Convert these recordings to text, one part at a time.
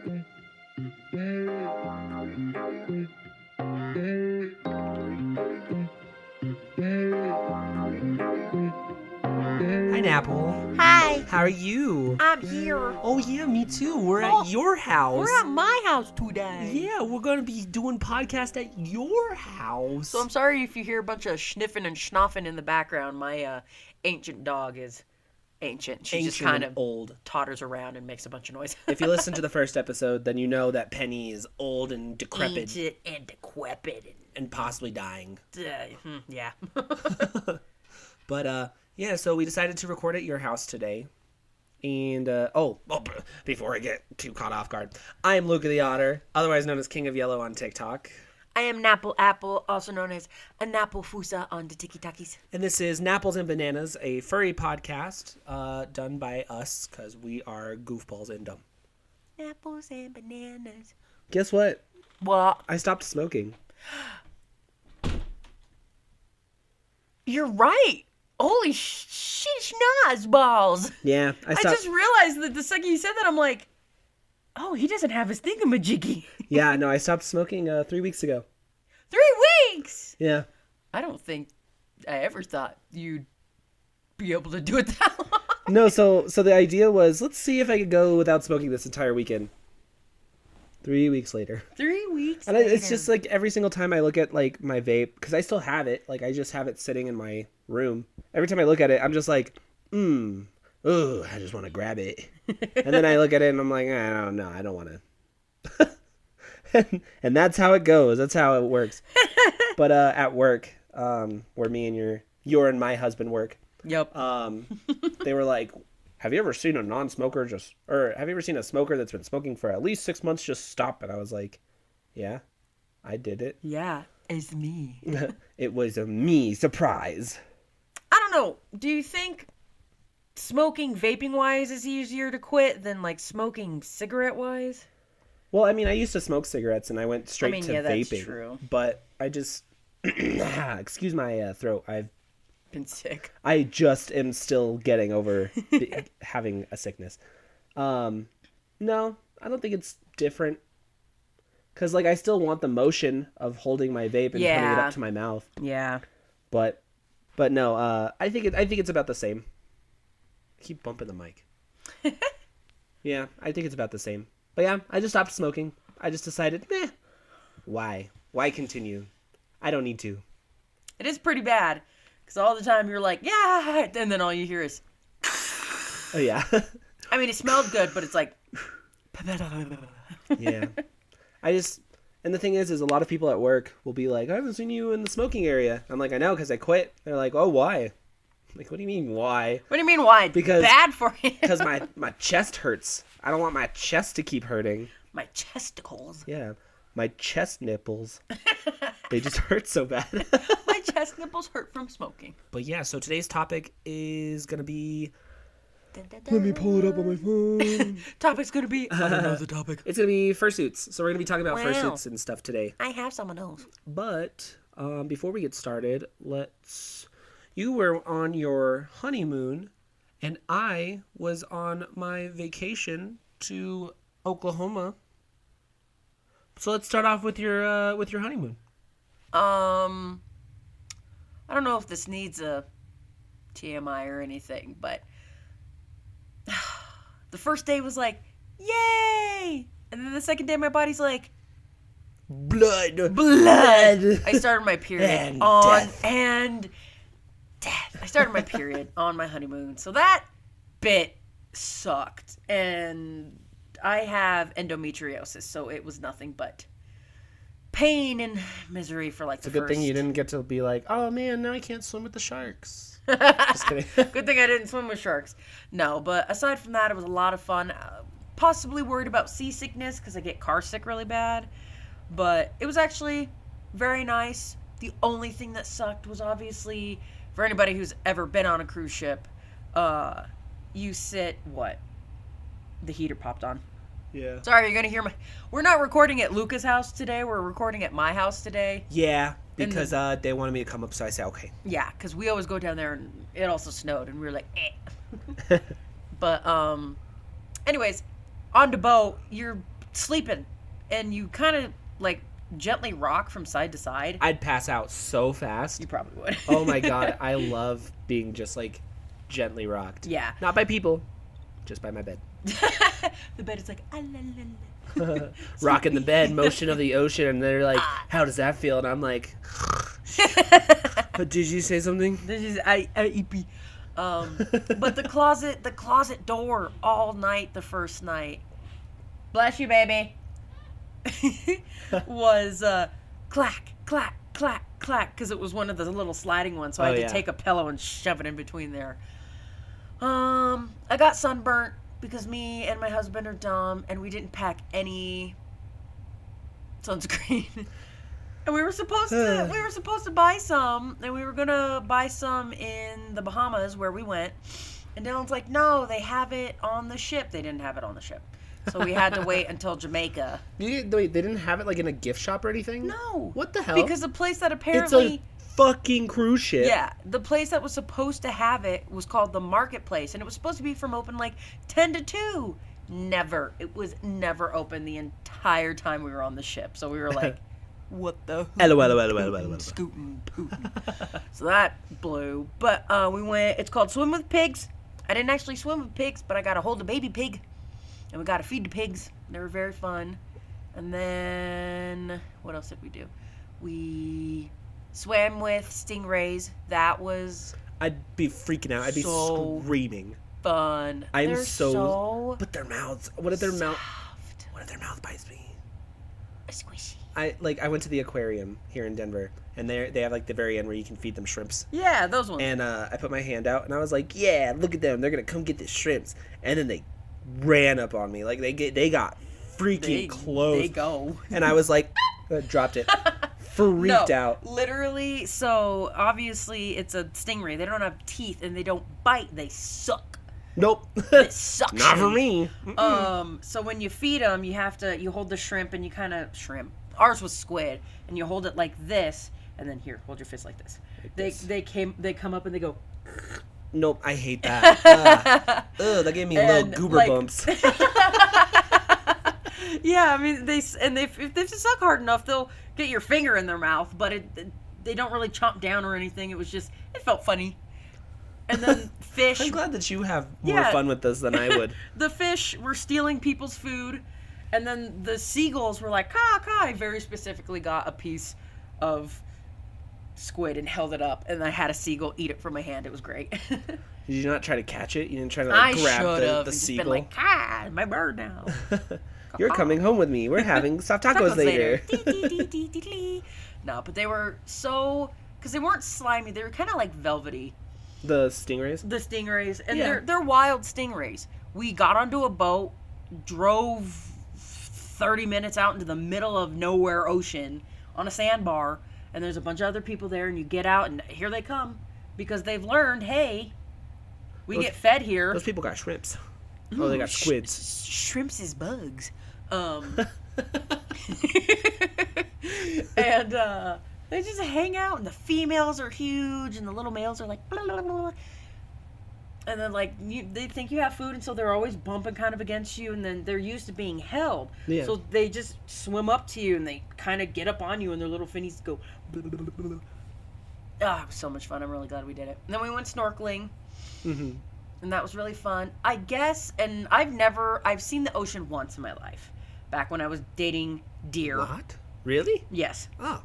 Hi, Napple. Hi, How are you? I'm here. Oh, yeah, me too. We're at your house. We're at my house today. Yeah, we're going to be doing podcast at your house. So I'm sorry if you hear a bunch of sniffing and schnoffing in the background. My ancient dog is ancient. She just Ancient kind and of old. totters around and makes a bunch of noise. If you listen to the first episode, then you know that Penny is old and decrepit Ancient and decrepit. and possibly dying. Yeah. But, yeah, so we decided to record at your house today. And, before I get too caught off guard, I am Lucca the Otter, otherwise known as King of Yellow on TikTok. I am Napple Apple, also known as a Napple Fusa on the Tiki Takis. And this is Napples and Bananas, a furry podcast done by us, because we are goofballs and dumb. Apples and bananas. Guess what? What? I stopped smoking. You're right. Holy shit, balls. Yeah, I I stopped. just realized that the second you said that, I'm like, oh, he doesn't have his thingamajiggy. Yeah, no, I stopped smoking 3 weeks ago. 3 weeks? Yeah. I don't think I ever thought you'd be able to do it that long. No, so the idea was, let's see if I could go without smoking this entire weekend. 3 weeks later. 3 weeks And later. it's just like every single time I look at like my vape, because I still have it, like I just have it sitting in my room. Every time I look at it, I'm just like, I just want to grab it. And then I look at it and I'm like, I don't know, I don't want to. And that's how it goes. That's how it works. But at work, where me and your and my husband work, Yep. they were like, have you ever seen a non-smoker have you ever seen a smoker that's been smoking for at least 6 months just stop? And I was like, yeah, I did it. Yeah, it's me. It was a me surprise. I don't know. Do you think smoking vaping-wise is easier to quit than, like, smoking cigarette-wise? Well, I mean, I used to smoke cigarettes and I went straight to yeah, vaping. that's true. But I just, excuse my throat. I've Been sick. I just am still getting over having a sickness. No, I don't think it's different. Because, like, I still want the motion of holding my vape and putting it up to my mouth. Yeah. But no, I think it's about the same. Keep bumping the mic. Yeah, I think it's about the same. But yeah, I just stopped smoking. I just decided, why? Why continue? I don't need to. It is pretty bad. Because all the time you're like, yeah, and then all you hear is... Oh, yeah. I mean, it smelled good, but it's like... Yeah. And the thing is a lot of people at work will be like, I haven't seen you in the smoking area. I'm like, I know, because I quit. They're like, oh, why? I'm like, what do you mean, why? What do you mean, why? Because bad for you. Because my chest hurts. I don't want my chest to keep hurting. My chesticles. Yeah. My chest nipples. They just hurt so bad. My chest nipples hurt from smoking. But yeah, so today's topic is going to be... Let me pull it up on my phone. Topic's going to be... I don't know the topic. It's going to be fursuits. So we're going to be talking about Wow. fursuits and stuff today. I have some of those. But before we get started, you were on your honeymoon, and I was on my vacation to Oklahoma. So let's start off with your honeymoon. I don't know if this needs a TMI or anything, but the first day was like, yay! And then the second day my body's like, Blood. I started my period And on death. and death. I started my period on my honeymoon. So that bit sucked. And I have endometriosis, so it was nothing but pain and misery for like It's a the good first... thing you didn't get to be like, oh man, now I can't swim with the sharks. Just kidding. Good thing I didn't swim with sharks. No, but aside from that, it was a lot of fun. Possibly worried about seasickness because I get car sick really bad. But it was actually very nice. The only thing that sucked was obviously, for anybody who's ever been on a cruise ship, you sit, the heater popped on. Yeah. Sorry, you're going to hear we're not recording at Lucca's house today. We're recording at my house today. Yeah, because they wanted me to come up, so I said, okay. Yeah, because we always go down there, and it also snowed, and we were like, eh. But, anyways, on the boat, you're sleeping, and you kind of like gently rock from side to side. I'd pass out so fast. You probably would. Oh my god, I love being just like gently rocked. Yeah. Not by people, just by my bed. The bed is like, ah, la, la, la. Rocking the bed, motion of the ocean, and they're like, how does that feel? And I'm like, but did you say something? This is I. But the closet door all night the first night, bless you, baby, was clack, clack, clack, clack, because it was one of the little sliding ones, so I had to take a pillow and shove it in between there. I got sunburnt because me and my husband are dumb, and we didn't pack any sunscreen. And we were supposed to buy some, and we were gonna buy some in the Bahamas where we went. And Dylan's like, no, they have it on the ship. They didn't have it on the ship, so we had to wait until Jamaica. Wait, they didn't have it like in a gift shop or anything? No. What the hell? Because the place that apparently it's a fucking cruise ship. Yeah, the place that was supposed to have it was called the Marketplace, and it was supposed to be from open like 10 to 2. Never. It was never open the entire time we were on the ship. So we were like, what the? Scooting, pooting. So that blew. But we went, it's called Swim with Pigs. I didn't actually swim with pigs, but I got to hold a baby pig. And we got to feed the pigs. They were very fun. And then, what else did we do? We swam with stingrays. That was I'd be freaking out. I'd be screaming. Fun. They're so but their mouths. What if their mouth bites me? Squishy. I went to the aquarium here in Denver, and they have like the very end where you can feed them shrimps. Yeah, those ones. And I put my hand out, and I was like, "Yeah, look at them! They're gonna come get the shrimps." And then they ran up on me, like they got freaking close. They go. And I was like, dropped it, freaked out. Literally. So obviously, it's a stingray. They don't have teeth, and they don't bite. They suck. Nope. It sucks. Not for me. So when you feed them, you hold the shrimp and you kind of Ours was squid, and you hold it like this, and then here, hold your fist like this. They come up and they go. Nope, I hate that. That gave me little goober bumps. Yeah, I mean if they suck hard enough, they'll get your finger in their mouth, but they don't really chomp down or anything. It felt funny. And then fish. I'm glad that you have more fun with this than I would. The fish were stealing people's food, and then the seagulls were like, caw, caw. I very specifically got a piece of squid and held it up, and I had a seagull eat it from my hand. It was great. Did you not try to catch it? You didn't try to grab the seagull? I should have been like, my bird now. You're coming home with me. We're having soft tacos later. No, but they were because they weren't slimy. They were kind of like velvety. The stingrays? The stingrays. And they're wild stingrays. We got onto a boat, drove 30 minutes out into the middle of nowhere ocean on a sandbar, and there's a bunch of other people there, and you get out, and here they come. Because they've learned, hey, we get fed here. Those people got shrimps. Oh, they got squids. Shrimps is bugs. They just hang out, and the females are huge, and the little males are like, blah, blah, blah. And then they think you have food, and so they're always bumping kind of against you, and then they're used to being held. Yeah. So they just swim up to you, and they kind of get up on you, and their little finnies go. Blah, blah, blah, blah. Ah, it was so much fun. I'm really glad we did it. And then we went snorkeling. Mm-hmm. And that was really fun. I guess, and I've seen the ocean once in my life. Back when I was dating deer. What? Really? Yes. Oh.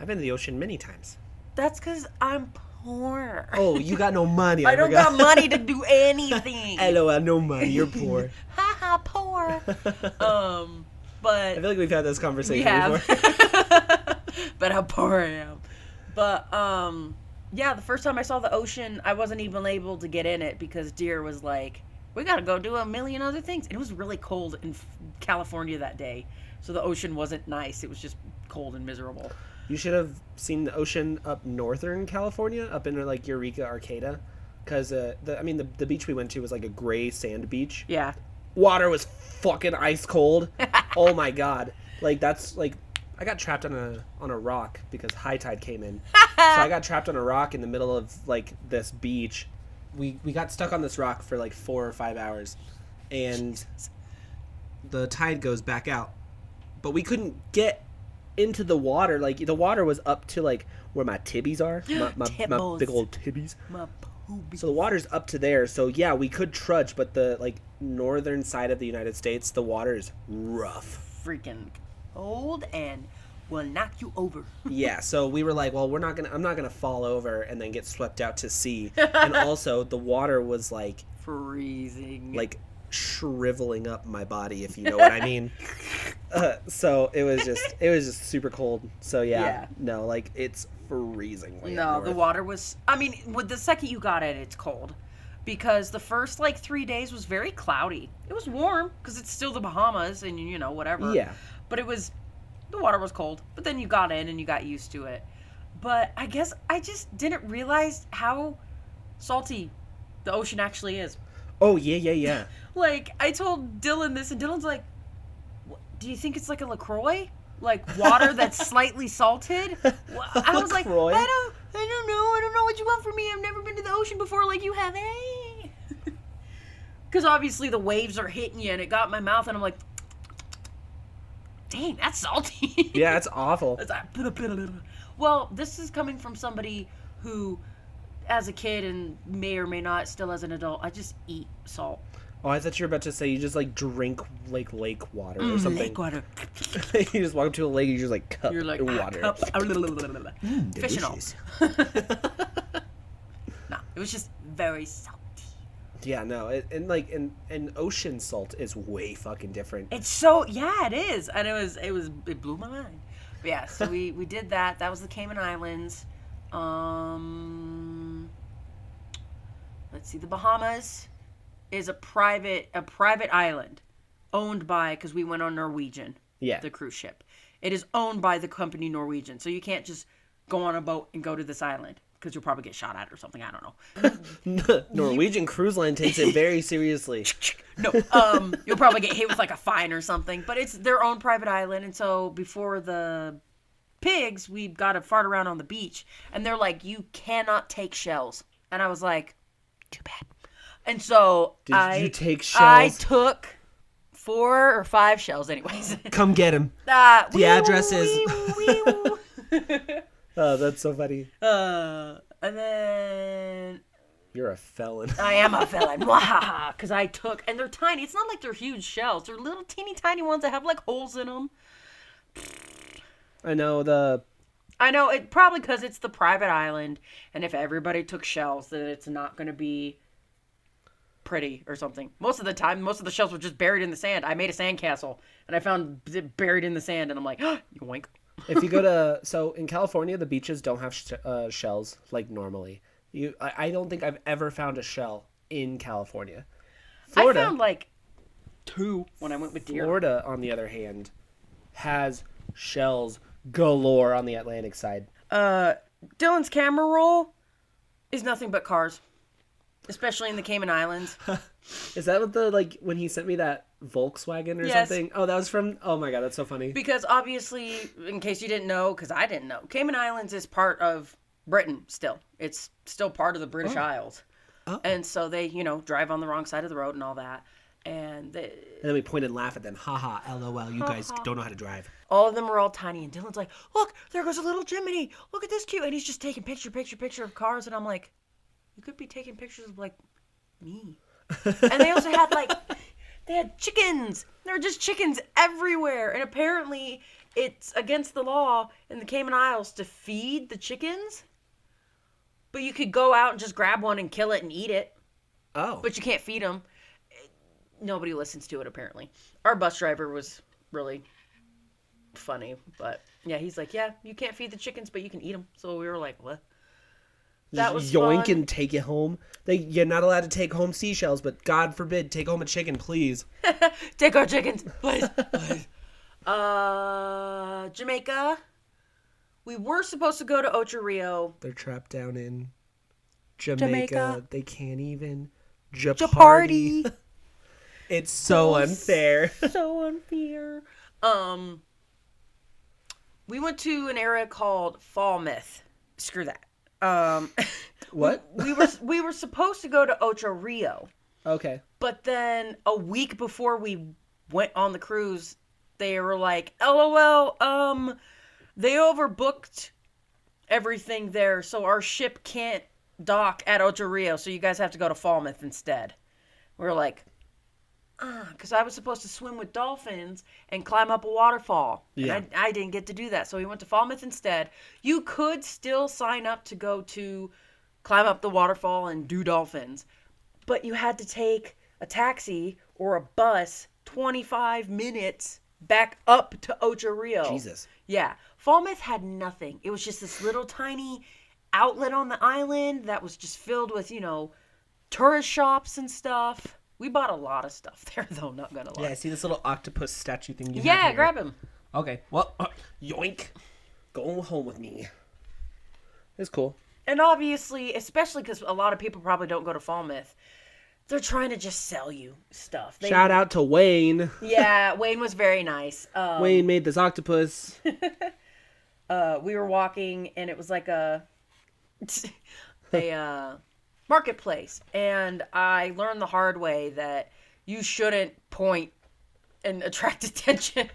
I've been to the ocean many times. That's because I'm poor. Oh, you got no money. I don't got money to do anything. LOL, no money. You're poor. Haha, poor. But I feel like we've had this conversation before. But how poor I am. But, the first time I saw the ocean, I wasn't even able to get in it because Deer was like, we got to go do a million other things. And it was really cold in California that day. So the ocean wasn't nice. It was just cold and miserable. You should have seen the ocean up northern California, up in like Eureka, Arcata. Because, the beach we went to was like a gray sand beach. Yeah. Water was fucking ice cold. Oh my God. Like, that's like... I got trapped on a rock because high tide came in. So I got trapped on a rock in the middle of like this beach. We got stuck on this rock for like 4 or 5 hours, and the tide goes back out. But we couldn't get into the water. Like, the water was up to, like, where my tibbies are. My big old tibbies. My poobies. So the water's up to there. So, yeah, we could trudge, but the, like, northern side of the United States, the water is rough. Freaking cold and will knock you over. Yeah, so we were like, well, I'm not gonna fall over and then get swept out to sea. And also, the water was, like... freezing. Like, shriveling up my body, if you know what I mean. So it was just super cold. So yeah. No, like, it's freezing. No, the water was, I mean, with the second you got it, it's cold, because the first like 3 days was very cloudy. It was warm because it's still the Bahamas and you know whatever. Yeah. But the water was cold. But then you got in and you got used to it. But I guess I just didn't realize how salty the ocean actually is. Oh yeah. Like, I told Dylan this, and Dylan's like, do you think it's like a LaCroix? Like, water that's slightly salted? I was like, I don't know. I don't know what you want from me. I've never been to the ocean before like you have, eh? Because obviously the waves are hitting you, and it got in my mouth, and I'm like, dang, that's salty. Yeah, it's awful. Well, this is coming from somebody who, as a kid and may or may not still as an adult, I just eat salt. Oh, I thought you were about to say you just, like, drink, like, lake water or something. Lake water. You just walk up to a lake and you just, like, cup You're like, water. Cup. Fish and all. No, it was just very salty. Yeah, no, and ocean salt is way fucking different. It's so, yeah, it is. And it blew my mind. But yeah, so we did that. That was the Cayman Islands. Let's see, the Bahamas is a private island owned by, because we went on Norwegian, the cruise ship. It is owned by the company Norwegian, so you can't just go on a boat and go to this island because you'll probably get shot at or something. I don't know. Norwegian Cruise Line takes it very seriously. No, you'll probably get hit with like a fine or something, but it's their own private island. And so before the pigs, we got to fart around on the beach, and they're like, you cannot take shells. And I was like, too bad. And so Did you take shells? I took 4 or 5 shells anyways. Come get him. The address is... Oh, that's so funny. And then... You're a felon. I am a felon. Because I took... And they're tiny. It's not like they're huge shells. They're little teeny tiny ones that have like holes in them. I know, it probably because it's the private island, and if everybody took shells, then it's not going to be pretty or something. Most of the time, most of the shells were just buried in the sand. I made a sandcastle, and I found it buried in the sand, and I'm like, oh, yoink. If you go to... So, in California, the beaches don't have shells, like, normally. I don't think I've ever found a shell in California. Florida, I found, like, 2 when I went with deer. Florida, on the other hand, has shells galore on the Atlantic side. Dylan's camera roll is nothing but cars. Especially in the Cayman Islands. Is that what when he sent me that Volkswagen or something? Oh, that was from... Oh my god, that's so funny. Because obviously, in case you didn't know, because I didn't know, Cayman Islands is part of Britain still. It's still part of the British Isles. Oh. And so they, drive on the wrong side of the road and all that. And then we point and laugh at them. Haha, LOL, you guys don't know how to drive. All of them are all tiny. And Dylan's like, look, there goes a little Jiminy. Look at this cute. And he's just taking picture of cars. And I'm like... You could be taking pictures of, like, me. And they also had, they had chickens. There were just chickens everywhere. And apparently it's against the law in the Cayman Islands to feed the chickens. But you could go out and just grab one and kill it and eat it. Oh. But you can't feed them. Nobody listens to it, apparently. Our bus driver was really funny. But, yeah, he's like, yeah, you can't feed the chickens, but you can eat them. So we were like, what? That was yoink fun. And take it home. You're not allowed to take home seashells, but God forbid, take home a chicken, please. Take our chickens, please. Jamaica. We were supposed to go to Ocho Rio. They're trapped down in Jamaica. They can't even Japarty. It's so unfair. So unfair. We went to an area called Falmouth. Screw that. What? we were supposed to go to Ocho Rio. Okay. But then a week before we went on the cruise, they were like, LOL, they overbooked everything there, so our ship can't dock at Ocho Rio, so you guys have to go to Falmouth instead. We were like, because I was supposed to swim with dolphins and climb up a waterfall. Yeah. And I didn't get to do that, so we went to Falmouth instead. You could still sign up to go to climb up the waterfall and do dolphins, but you had to take a taxi or a bus 25 minutes back up to Ocho Rio. Jesus. Yeah. Falmouth had nothing. It was just this little tiny outlet on the island that was just filled with, tourist shops and stuff. We bought a lot of stuff there, though, not gonna lie. Yeah, I see this little octopus statue thing you have Yeah, here. grab him. Okay, well, yoink. Go home with me. It's cool. And obviously, especially because a lot of people probably don't go to Falmouth, they're trying to just sell you stuff. Shout out to Wayne. Yeah, Wayne was very nice. Wayne made this octopus. We were walking, and it was like a marketplace. And I learned the hard way that you shouldn't point and attract attention.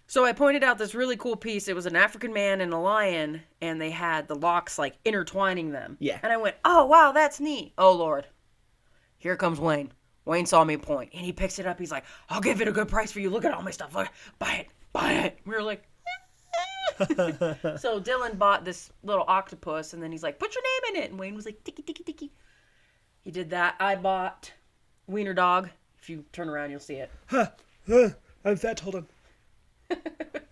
So I pointed out this really cool piece. It was an African man and a lion, and they had the locks like intertwining them. Yeah. And I went, oh, wow, that's neat. Oh, Lord. Here comes Wayne. Wayne saw me point, and he picks it up. He's like, I'll give it a good price for you. Look at all my stuff. Look, buy it. We were like, So Dylan bought this little octopus, and then he's like, put your name in it. And Wayne was like, tiki, tiki, tiki. He did that. I bought Wiener Dog. If you turn around, you'll see it. I'm fat, hold on.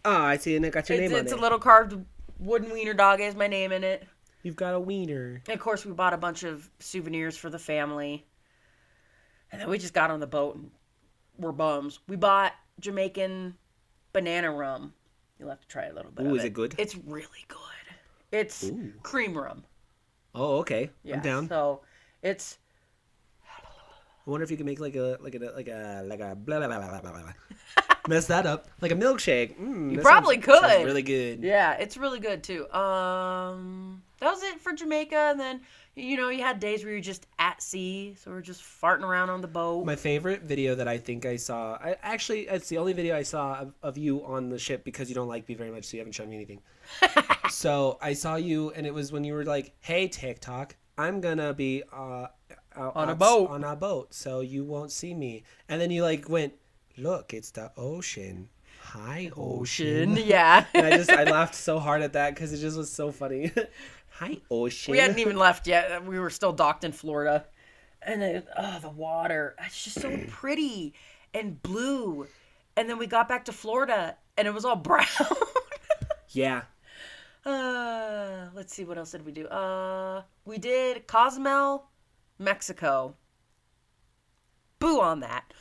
I see, and it got your name on it. It's a little carved wooden Wiener Dog. It has my name in it. You've got a wiener. And of course, we bought a bunch of souvenirs for the family. And then we just got on the boat and we're bums. We bought Jamaican banana rum. You'll have to try a little bit of it. Ooh, is it good? It's really good. It's cream rum. Oh, okay. Yeah, I'm down. So it's... I wonder if you can make like a blah blah blah blah blah blah. Mess that up like a milkshake. You probably could. Sounds really good. Yeah, it's really good too. That was it for Jamaica, and then you had days where you're just at sea, so we're just farting around on the boat. My favorite video that I think I saw, it's the only video I saw of you on the ship because you don't like me very much, so you haven't shown me anything. So I saw you, and it was when you were like, "Hey TikTok, I'm gonna be on a boat, so you won't see me." And then you like went, "Look, it's the ocean. Hi, ocean." Yeah. And I laughed so hard at that because it just was so funny. Hi, ocean. We hadn't even left yet. We were still docked in Florida. And the water. It's just so pretty and blue. And then we got back to Florida and it was all brown. Yeah. Let's see, what else did we do? We did Cozumel, Mexico. Boo on that.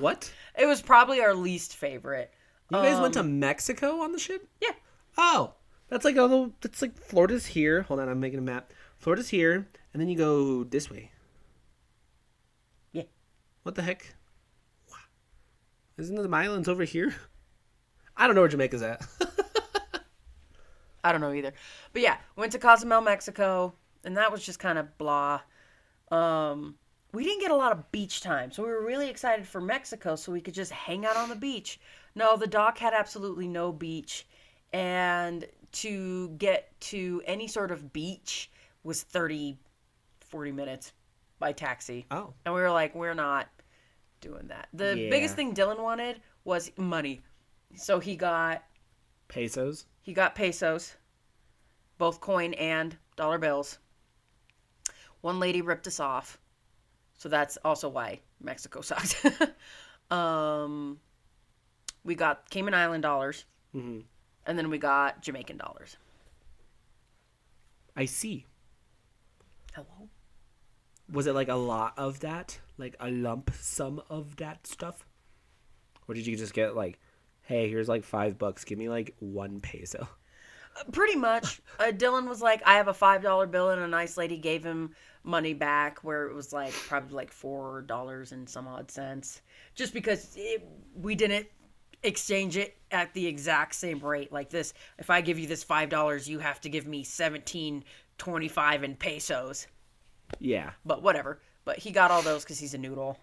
What? It was probably our least favorite. You guys went to Mexico on the ship? Yeah. Oh, that's like Florida's here. Hold on, I'm making a map. Florida's here, and then you go this way. Yeah. What the heck? Wow. Isn't the islands over here? I don't know where Jamaica's at. I don't know either. But yeah, went to Cozumel, Mexico, and that was just kind of blah. We didn't get a lot of beach time, so we were really excited for Mexico so we could just hang out on the beach. No, the dock had absolutely no beach, and to get to any sort of beach was 30, 40 minutes by taxi. Oh. And we were like, we're not doing that. The biggest thing Dylan wanted was money. So he got... Pesos? He got pesos, both coin and dollar bills. One lady ripped us off. So that's also why Mexico sucks. We got Cayman Island dollars. Mm-hmm. And then we got Jamaican dollars. I see. Hello? Was it like a lot of that? Like a lump sum of that stuff? Or did you just get like, hey, here's like $5. Give me like 1 peso. Pretty much. Dylan was like, I have a $5 bill, and a nice lady gave him money back where it was like probably like $4 and some odd cents. Just because we didn't exchange it at the exact same rate. Like this, if I give you this $5, you have to give me $17.25 in pesos. Yeah. But whatever. But he got all those because he's a noodle.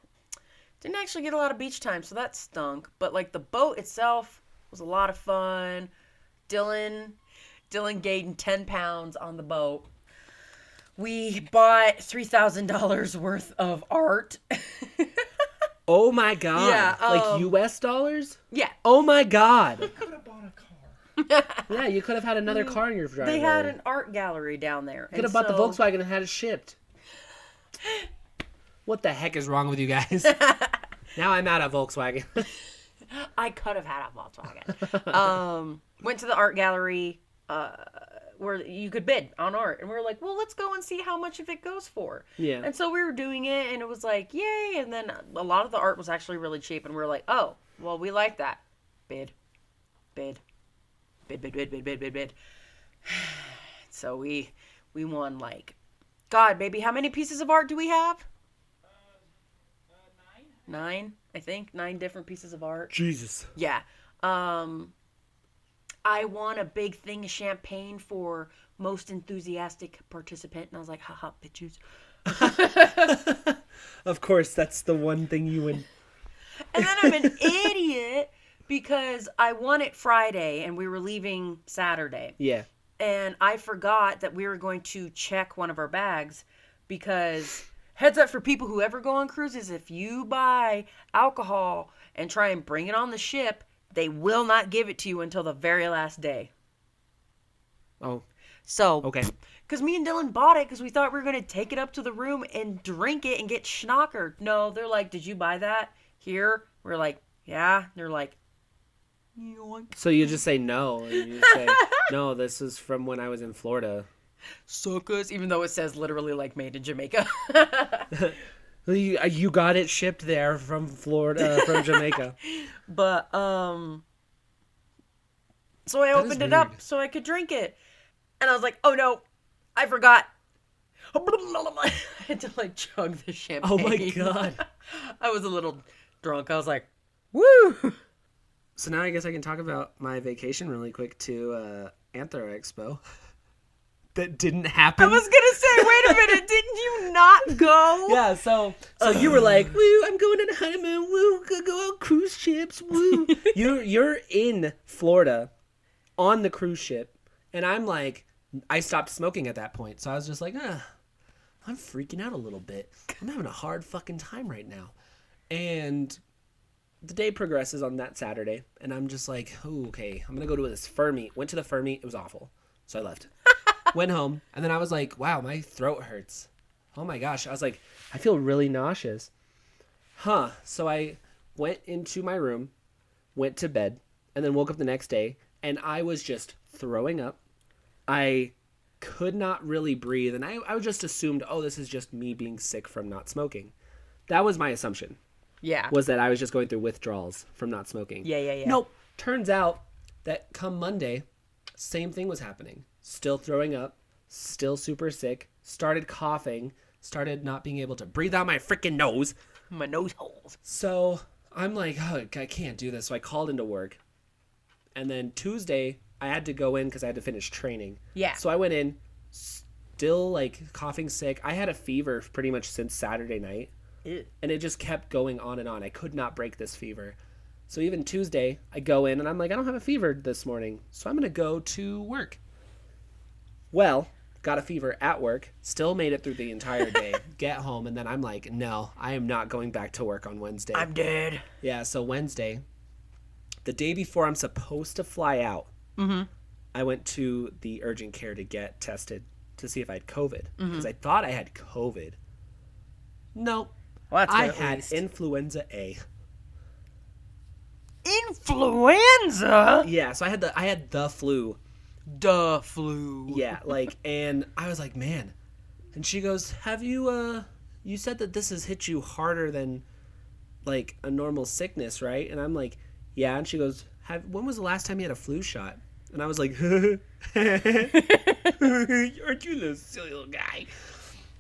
Didn't actually get a lot of beach time, so that stunk. But like the boat itself was a lot of fun. Dylan gained 10 pounds on the boat. We bought $3,000 worth of art. Oh my god. Yeah, like US dollars? Yeah. Oh my god. Could have bought a car. Yeah, you could have had another car in your driveway. They had an art gallery down there. You could have bought the Volkswagen and had it shipped. What the heck is wrong with you guys? Now I'm out of Volkswagen. I could have had a Volkswagen. Went to the art gallery where you could bid on art. And we were like, well, let's go and see how much of it goes for. Yeah. And so we were doing it, and it was like, yay. And then a lot of the art was actually really cheap. And we were like, oh, well, we like that. Bid. So we won, like, God, baby, how many pieces of art do we have? 9, I think. 9 different pieces of art. Jesus. Yeah. I won a big thing of champagne for most enthusiastic participant, and I was like, haha, bitches. Of course, that's the one thing you win. And then I'm an idiot because I won it Friday, and we were leaving Saturday. Yeah. And I forgot that we were going to check one of our bags because, heads up for people who ever go on cruises, if you buy alcohol and try and bring it on the ship, they will not give it to you until the very last day. Oh. So, Okay. because me and Dylan bought it because we thought we were going to take it up to the room and drink it and get schnockered. No, they're like, did you buy that here? We're like, yeah. They're like, yoink. So you just say no. And you just say, no, this is from when I was in Florida. Suckers, even though it says literally like made in Jamaica. You got it shipped there from Florida, from Jamaica. But, so I opened it up weird. so I could drink it. And I was like, oh no, I forgot. I had to like chug the champagne. Oh my god. I was a little drunk. I was like, woo. So now I guess I can talk about my vacation really quick to Anthro Expo. That didn't happen. I was gonna say, wait a minute, didn't you not go? Yeah, so you were like, woo, I'm going on a honeymoon, woo, gonna go on cruise ships, woo. You're in Florida on the cruise ship, and I'm like, I stopped smoking at that point, so I was just like, I'm freaking out a little bit. I'm having a hard fucking time right now. And the day progresses on that Saturday, and I'm just like, oh, okay, I'm gonna go to this fur meet. Went to the fur meet, it was awful, so I left. Went home, and then I was like, wow, my throat hurts. Oh my gosh. I was like, I feel really nauseous. So I went into my room, went to bed, and then woke up the next day, and I was just throwing up. I could not really breathe, and I just assumed, oh, this is just me being sick from not smoking. That was my assumption, Yeah. was that I was just going through withdrawals from not smoking. Yeah. Nope. Turns out that come Monday, same thing was happening. Still throwing up, still super sick, started coughing, started not being able to breathe out my freaking nose. My nose holes. So I'm like, oh, I can't do this. So I called into work. And then Tuesday, I had to go in because I had to finish training. Yeah. So I went in, still like coughing sick. I had a fever pretty much since Saturday night. Ew. And it just kept going on and on. I could not break this fever. So even Tuesday, I go in and I'm like, I don't have a fever this morning. So I'm going to go to work. Well, got a fever at work, still made it through the entire day, get home, and then I'm like, no, I am not going back to work on Wednesday. I'm dead. Yeah, so Wednesday, the day before I'm supposed to fly out, I went to the urgent care to get tested to see if I had COVID, because I thought I had COVID. No, Well, that's I good, at had least. influenza A. Influenza? Yeah, so I had the flu. The flu. Yeah, like, and I was like, man. And she goes, have you, you said that this has hit you harder than, like, a normal sickness, right? And I'm like, yeah. And she goes, when was the last time you had a flu shot? And I was like, aren't you the silly little guy?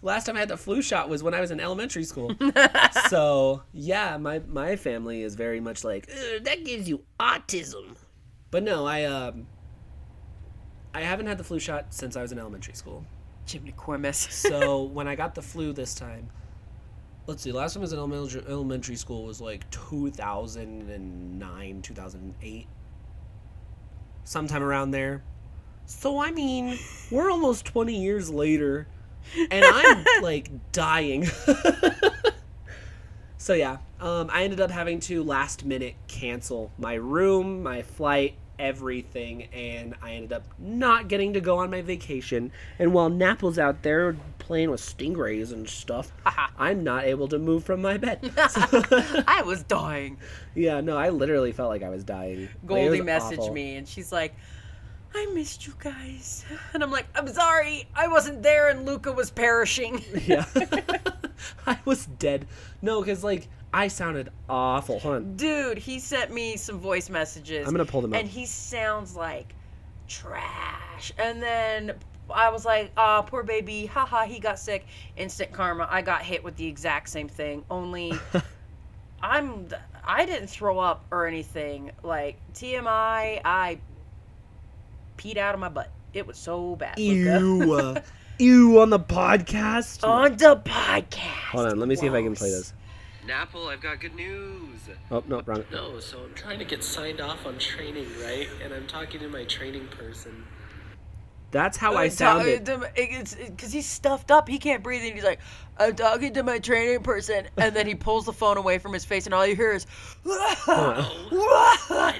Last time I had the flu shot was when I was in elementary school. So, yeah, my family is very much like, that gives you autism. But no, I haven't had the flu shot since I was in elementary school. Jiminy Cormus. So when I got the flu this time, Let's see. Last time I was in elementary school was like 2009, 2008. Sometime around there. So, I mean, we're almost 20 years later, and I'm, like, dying. So, yeah, I ended up having to last minute cancel my room, my flight, everything, and I ended up not getting to go on my vacation. And while Napple's out there playing with stingrays and stuff, I'm not able to move from my bed. So, I was dying. yeah, no, I literally felt like I was dying. Goldie Like, it was messaged awful. me, and she's like, I missed you guys. And I'm like, I'm sorry. I wasn't there, and Lucca was perishing. Yeah. I was dead. No, because, like, I sounded awful. Hold on. Dude, he sent me some voice messages. I'm going to pull them up. And he sounds like trash. And then I was like, oh, poor baby. Haha, he got sick. Instant karma. I got hit with the exact same thing. Only I didn't throw up or anything. Like, TMI, I peed out of my butt. It was so bad. Lucca. Ew, on the podcast? On the podcast. Hold on, let me see if I can play this. Napple, I've got good news. Oh, no, wrong. No, so I'm trying to get signed off on training, right? And I'm talking to my training person. That's how I sounded. It's because he's stuffed up. He can't breathe. And he's like, I'm talking to my training person. And then he pulls the phone away from his face, and all you hear is, I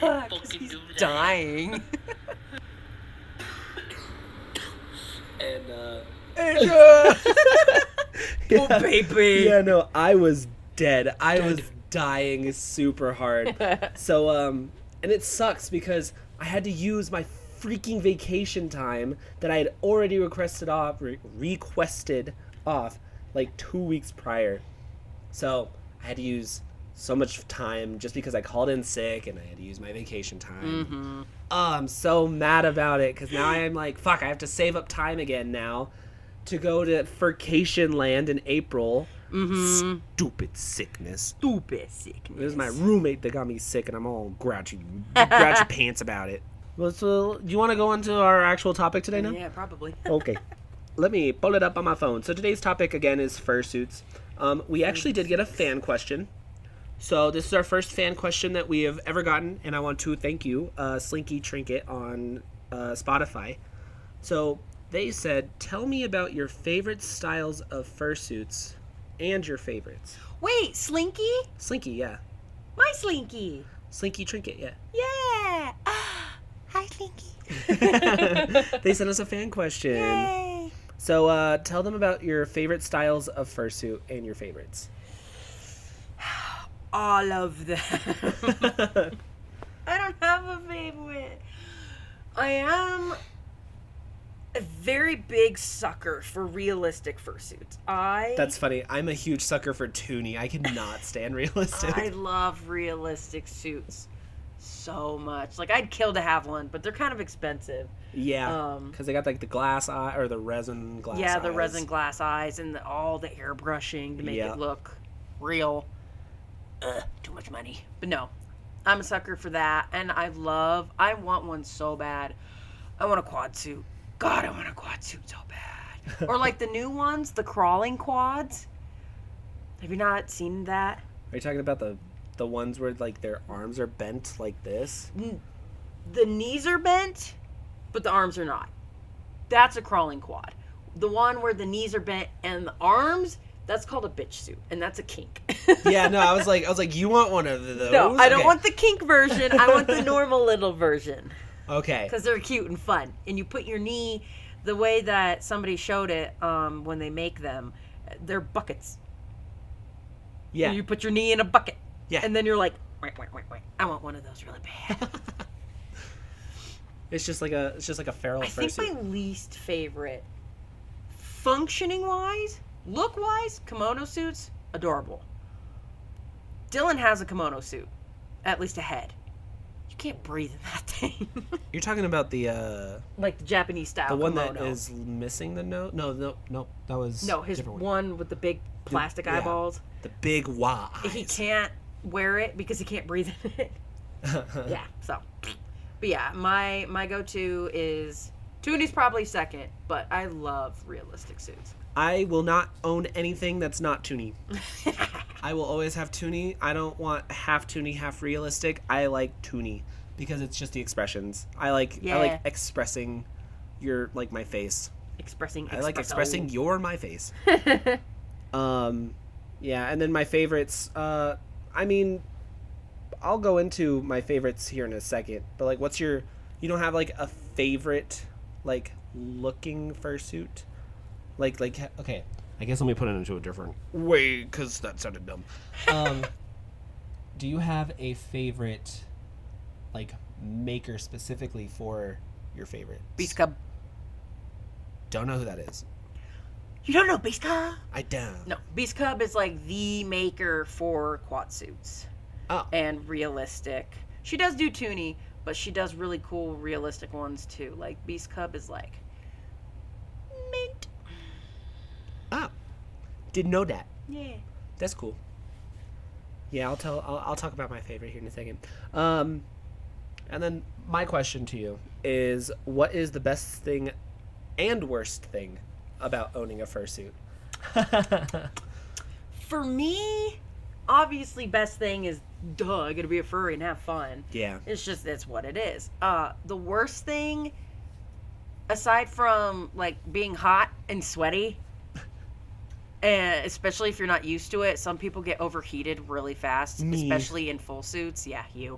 didn't fucking do that. dying. And, Oh, baby. Yeah, no, I was dead. I was dying super hard. So, and it sucks because I had to use my freaking vacation time that I had already requested off like 2 weeks prior. So I had to use so much time just because I called in sick and I had to use my vacation time. Mm-hmm. Oh, I'm so mad about it because now I'm like, fuck, I have to save up time again now to go to Furcation Land in April. Mm-hmm. Stupid sickness. Stupid sickness. It was my roommate that got me sick, and I'm all grouchy pants about it. Well, so do you want to go into our actual topic today now? Yeah, probably. Okay. Let me pull it up on my phone. So today's topic, again, is fursuits. We actually did get a fan question. So this is our first fan question that we have ever gotten, and I want to thank you, Slinky Trinket on Spotify. So they said, tell me about your favorite styles of fursuits and your favorites. Wait, Slinky? Slinky, yeah. My Slinky. Slinky Trinket, yeah. Yeah. Hi, Slinky. They sent us a fan question. Yay. So tell them about your favorite styles of fursuit and your favorites. All of them. I don't have a favorite. I am a very big sucker for realistic fursuits. That's funny. I'm a huge sucker for Toonie. I cannot stand realistic. I love realistic suits so much. Like, I'd kill to have one, but they're kind of expensive. Yeah, because they got like the glass eye or the resin glass. Yeah, the eyes. resin glass eyes and all the airbrushing to make Yeah. it look real. Too much money. But no, I'm a sucker for that, and I want one so bad. I want a quad suit. God, I want a quad suit so bad. Or like the new ones, the crawling quads. Have you not seen that? Are you talking about the ones where like their arms are bent like this? The knees are bent, but the arms are not. That's a crawling quad. The one where the knees are bent and the arms, that's called a bitch suit, and that's a kink. Yeah, no, I was like, you want one of those? No, I don't Okay. want the kink version. I want the normal little version. Okay. Because they're cute and fun. And you put your knee, the way that somebody showed it when they make them, they're buckets. Yeah. You put your knee in a bucket. Yeah. And then you're like, wait, wait, wait, wait. I want one of those really bad. It's just like a feral I think fursuit. my least favorite, functioning wise, look wise, kimono suits, adorable. Dylan has a kimono suit, at least a head. You can't breathe in that thing. You're talking about the Like the Japanese style one kimono. that is missing the nose? No, that was No, his different one with the big plastic yeah. eyeballs. The big Y eyes. He can't wear it because he can't breathe in it. Yeah, so. But yeah, my go-to is Toonie's probably second, but I love realistic suits. I will not own anything that's not Toonie. I will always have Toonie. I don't want half Toonie, half realistic. I like Toonie because it's just the expressions. I like expressing your like my face. I like expressing your my face. Yeah, and then my favorites. I mean, I'll go into my favorites here in a second. But like, what's your? You don't have like a favorite like looking fursuit? Like okay. I guess let me put it into a different way because that sounded dumb. Do you have a favorite like maker specifically for your favorite? Beast Cub. Don't know who that is. You don't know Beast Cub? I don't. No, Beast Cub is like the maker for quad suits. Oh. And realistic. She does do Toonie, but she does really cool realistic ones too. Like Beast Cub is like mint. Ah. Didn't know that. Yeah. That's cool. Yeah, I'll talk about my favorite here in a second. And then my question to you is, what is the best thing and worst thing about owning a fursuit? For me, obviously, best thing is, I gotta be a furry and have fun. Yeah. It's what it is. The worst thing, aside from like being hot and sweaty, and especially if you're not used to it, some people get overheated really fast, especially in full suits. Yeah, you.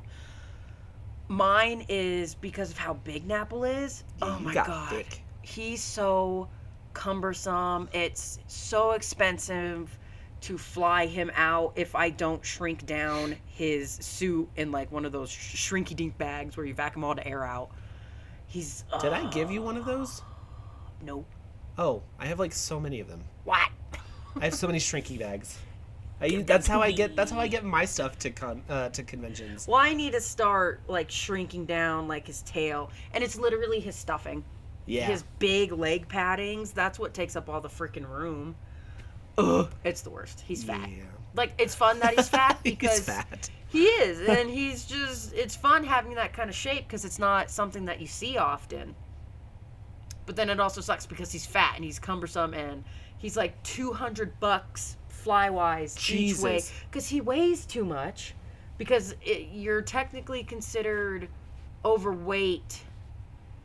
Mine is because of how big Napple is. Yeah, oh my god. Thick. He's so cumbersome. It's so expensive to fly him out if I don't shrink down his suit in like one of those shrinky dink bags where you vacuum all the air out. He's Did I give you one of those? Nope. Oh, I have like so many of them. What? I have so many shrinky bags. That's how I get my stuff to conventions. Well, I need to start like shrinking down like his tail, and it's literally his stuffing. Yeah. His big leg paddings. That's what takes up all the freaking room. Ugh, it's the worst. He's fat. Yeah. Like it's fun that he's fat because He's fat. he is, and he's just. It's fun having that kind of shape because it's not something that you see often. But then it also sucks because he's fat and he's cumbersome and he's like $200 fly-wise each way because he weighs too much. Because you're technically considered overweight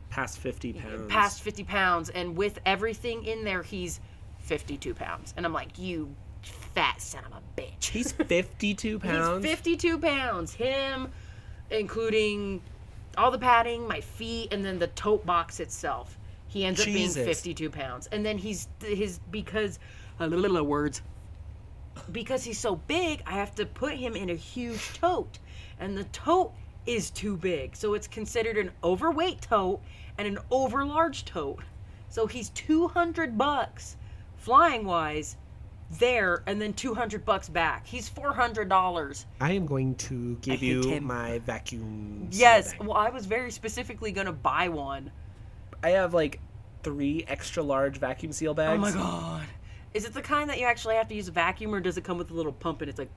Past 50 pounds. past 50 pounds, and with everything in there, he's 52 pounds. And I'm like, you fat son of a bitch. He's 52 pounds? He's 52 pounds. Him, including all the padding, my feet, and then the tote box itself. He ends up being 52 pounds. And then because he's so big, I have to put him in a huge tote. And the tote is too big. So it's considered an overweight tote and an overlarge tote. So he's $200 flying wise there, and then $200 back. He's $400. I am going to give you him. my vacuum. Yes. bag. Well, I was very specifically going to buy one. I have like 3 extra large vacuum seal bags. Oh my god. Is it the kind that you actually have to use a vacuum, or does it come with a little pump and it's like...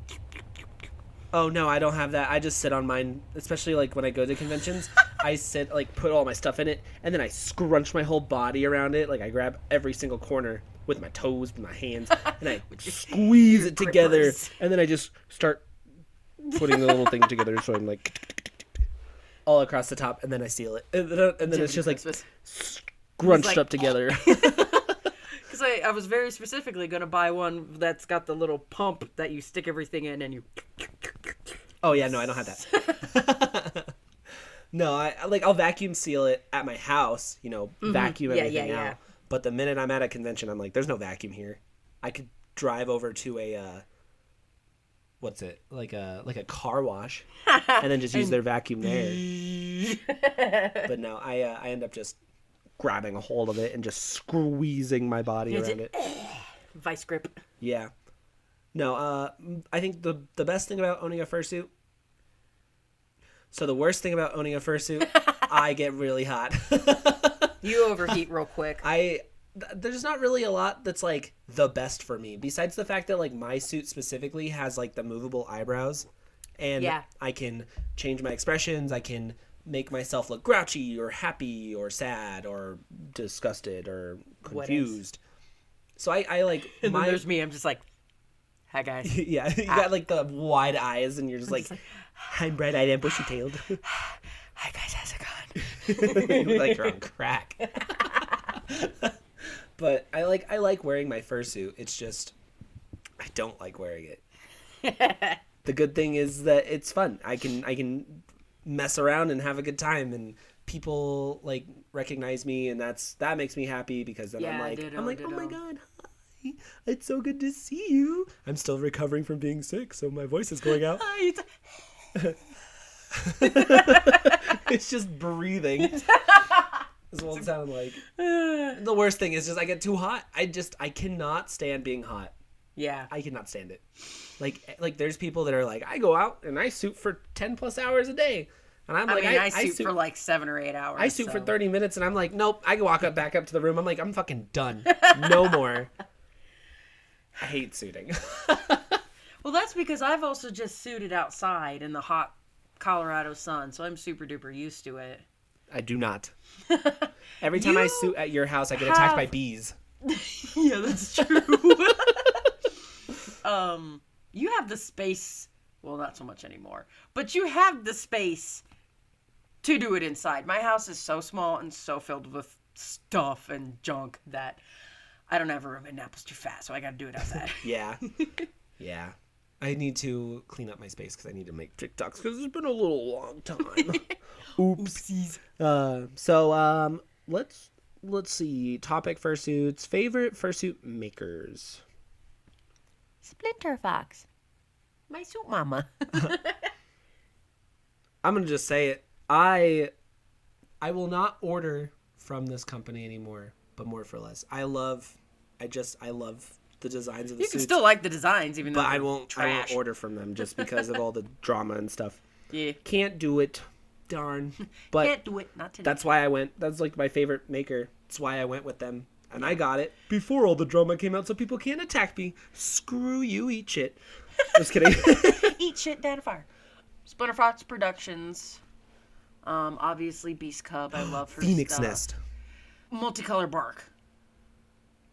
Oh no, I don't have that. I just sit on mine, especially like when I go to conventions. I sit, like, put all my stuff in it, and then I scrunch my whole body around it. Like, I grab every single corner with my toes, with my hands, and I squeeze it together, grippers. and then I just start putting the little thing together, so I'm like all across the top, and then I seal it, and then it's just like scrunched up together. Because I was very specifically going to buy one that's got the little pump that you stick everything in and you... Oh yeah, no, I don't have that. No, I'll vacuum seal it at my house, vacuum everything out. But the minute I'm at a convention, I'm like, there's no vacuum here. I could drive over to a what's it? Like a car wash and then just use their vacuum there. But no, I end up just grabbing a hold of it and just squeezing my body around it. Vice grip. Yeah. No, I think the best thing about owning a fursuit. So the worst thing about owning a fursuit, I get really hot. You overheat real quick. There's not really a lot that's like the best for me, besides the fact that like my suit specifically has like the movable eyebrows, and I can change my expressions. I can make myself look grouchy or happy or sad or disgusted or confused. So I like And then there's me. I'm just like, hi guys. yeah, you got like the wide eyes and you're just like, I'm bright-eyed and bushy-tailed. Hi guys, how's it going? You look like you're on crack. But I like wearing my fursuit. It's just I don't like wearing it. The good thing is that it's fun. I can mess around and have a good time, and people like recognize me, and that makes me happy because then I'm like, oh my god, hi, it's so good to see you. I'm still recovering from being sick, so my voice is going out. It's just breathing. This won't sound like. The worst thing is just I get too hot. I cannot stand being hot. Yeah. I cannot stand it. Like there's people that are like, I go out and I suit for 10 plus hours a day. And I'm like, I suit for like 7 or 8 hours. I suit for 30 minutes and I'm like, nope. I can walk back up to the room. I'm like, I'm fucking done. No more. I hate suiting. Well, that's because I've also just suited outside in the hot Colorado sun, so I'm super duper used to it. I do not. Every time I suit at your house, I get attacked by bees. Yeah, that's true. You have the space. Well, not so much anymore. But you have the space to do it inside. My house is so small and so filled with stuff and junk that I don't have a room in Napples too fast, so I gotta do it outside. Yeah. Yeah. I need to clean up my space because I need to make TikToks because it's been a little long time. Oopsies. So let's see. Topic fursuits. Favorite fursuit makers. Splinter Fox. My suit mama. I'm gonna just say it. I will not order from this company anymore, but more for less. I love the designs of the You suits. can still like the designs, even though But I they're won't trash. order from them just because of all the drama and stuff. Yeah. Can't do it. Darn. But Can't do it. Not today. that's why I went. That's like my favorite maker. That's why I went with them. And I got it before all the drama came out so people can't attack me. Screw you, eat shit. Just kidding. Eat shit down a fire. Splinter Fox Productions. Obviously Beast Cub. I love her Phoenix stuff. Nest. Multicolor bark.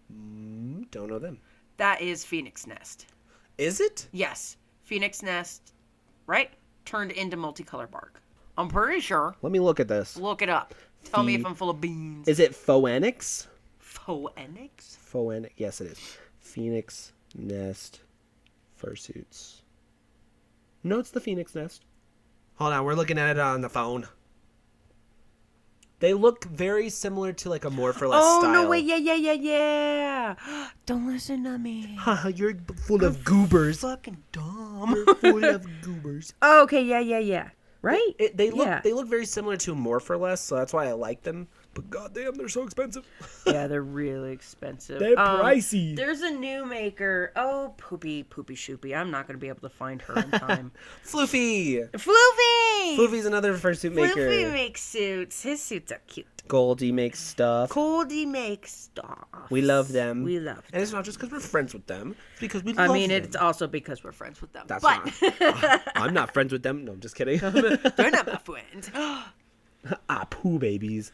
Don't know them. That is Phoenix Nest. Is it? Yes. Phoenix Nest, right? Turned into multicolor bark. I'm pretty sure. Let me look at this. Look it up. Tell me if I'm full of beans. Is it Phoenix? Phoenix? Phoenix. Yes, it is. Phoenix Nest fursuits. No, it's the Phoenix Nest. Hold on, we're looking at it on the phone. They look very similar to like a more for less style. Oh, no, wait, yeah. Don't listen to me. Haha, you're full of goobers. Fucking dumb. You're full of goobers. Okay, yeah. Right? They look very similar to more for less, so that's why I like them. But goddamn, they're so expensive. Yeah, they're really expensive. They're pricey. There's a new maker. Oh, Poopy Shoopy. I'm not going to be able to find her in time. Floofy. Floofy! Floofy's another fursuit maker. Floofy makes suits. His suits are cute. Goldie makes stuff. Goldie makes stuff. We love them. We love them. And it's not just because we're friends with them. It's because we love them. It's also because we're friends with them. That's but not. I'm not friends with them. No, I'm just kidding. they're not my friends. Poo babies.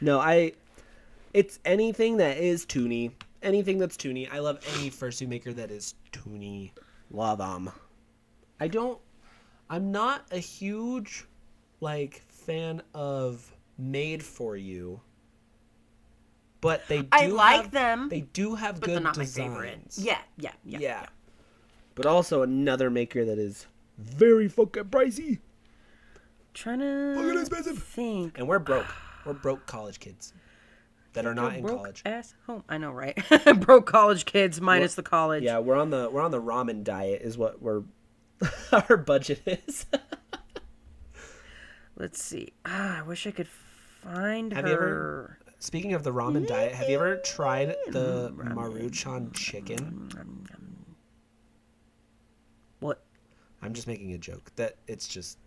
No, it's anything that is toony. Anything that's toony. I love any fursuit maker that is toony. Love them. I'm not a huge, fan of made for you. But they do I like them. They do have But good they're not designs. my favorite. Yeah. But also another maker that is very fucking pricey. Trying to Fucking expensive. think. And we're broke. We're broke college kids that are not in broke college. Ass home. I know, right? Broke college kids minus the college. Yeah, we're on the ramen diet is what our budget is. Let's see. I wish I could find Have her. you ever, speaking of the ramen diet, have you ever tried the Maruchan chicken? What? I'm just making a joke that it's just.